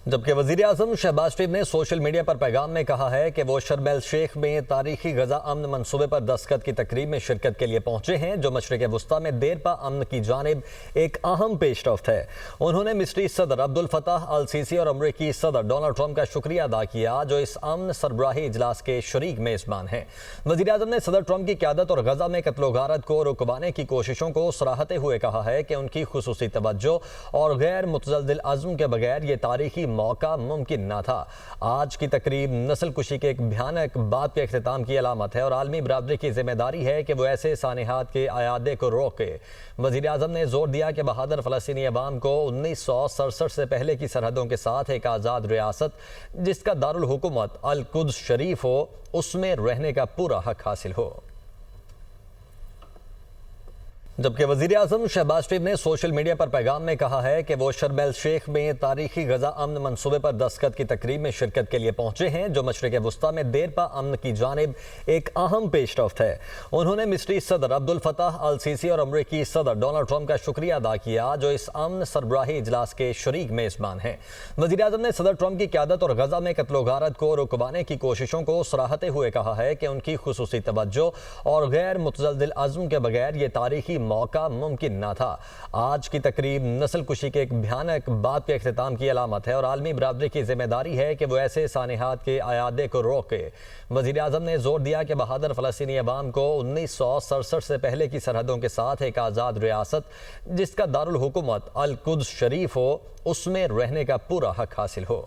जबकि वज़ीर-ए-आज़म शहबाज शरीफ ने सोशल मीडिया पर पैगाम में कहा है कि वो शर्म एल शेख में तारीखी गजा अमन मनसूबे पर दस्तखत की तकरीब में शिरकत के लिए पहुंचे हैं, जो मशरिक़ वुस्ता में देरपा अमन की जानिब एक अहम पेशरफ्त है। उन्होंने मिस्री सदर अब्दुल फताह अल सीसी और अमरीकी सदर डोनाल्ड ट्रंप का शुक्रिया अदा किया, जो इस अमन सरबराही इजलास के शरीक मेज़बान हैं। वज़ीर-ए-आज़म ने सदर ट्रंप की क़यादत और गजा में कत्ल व गारत को रुकवाने की कोशिशों को सराहते हुए कहा है कि उनकी खुसूसी तवज्जो और गैर मुतज़ल्ज़िल अज़्म के बगैर ये तारीखी मौका मुमकिन ना था। आज की तकरीब नस्ल कुशी के एक भयानक बात के अख्तिताम की अलामत है और आलमी बरादरी की जिम्मेदारी है कि वो ऐसे सानिहात के आयादे को रोके। वज़ीर आज़म ने जोर दिया कि बहादुर फ़लस्तीनी अवाम को 1967 से पहले की सरहदों के साथ एक आज़ाद रियासत जिसका दारुल हुकूमत अल कुद्स शरीफ हो, उसमें रहने का पूरा हक हासिल हो। जबकि वज़ीर-ए-आज़म शहबाज शरीफ ने सोशल मीडिया पर पैगाम में कहा है कि वो शर्म एल शेख में तारीखी गजा अमन मनसूबे पर दस्तखत की तकरीब में शिरकत के लिए पहुंचे हैं, जो मशरिक़ वुस्ता में देरपा अमन की जानिब एक अहम पेशरफ्त है। उन्होंने मिस्री सदर अब्दुल फताह अल सीसी और अमरीकी सदर डोनाल्ड ट्रंप का शुक्रिया अदा किया, जो इस अमन सरबराही इजलास के शरीक मेज़बान हैं। वज़ीर-ए-आज़म ने सदर ट्रंप की क़यादत और गजा में कत्ल व गारत को रुकवाने की कोशिशों को सराहते हुए कहा है कि उनकी खुसूसी तवज्जो और गैर मुतज़ल्ज़िल अज़्म के बगैर ये तारीखी मौका मुमकिन ना था। आज की तकरीब नस्ल कुशी के एक भयानक बात के अख्तिताम की अलामत है और आलमी बरादरी की जिम्मेदारी है कि वो ऐसे सानिहात के आयादे को रोके। वज़ीर-ए-आज़म ने जोर दिया कि बहादुर फ़लस्तीनी अवाम को 1967 से पहले की सरहदों के साथ एक आज़ाद रियासत जिसका दारुल हुकूमत अल कुद्स शरीफ हो, उसमें रहने का पूरा हक हासिल हो।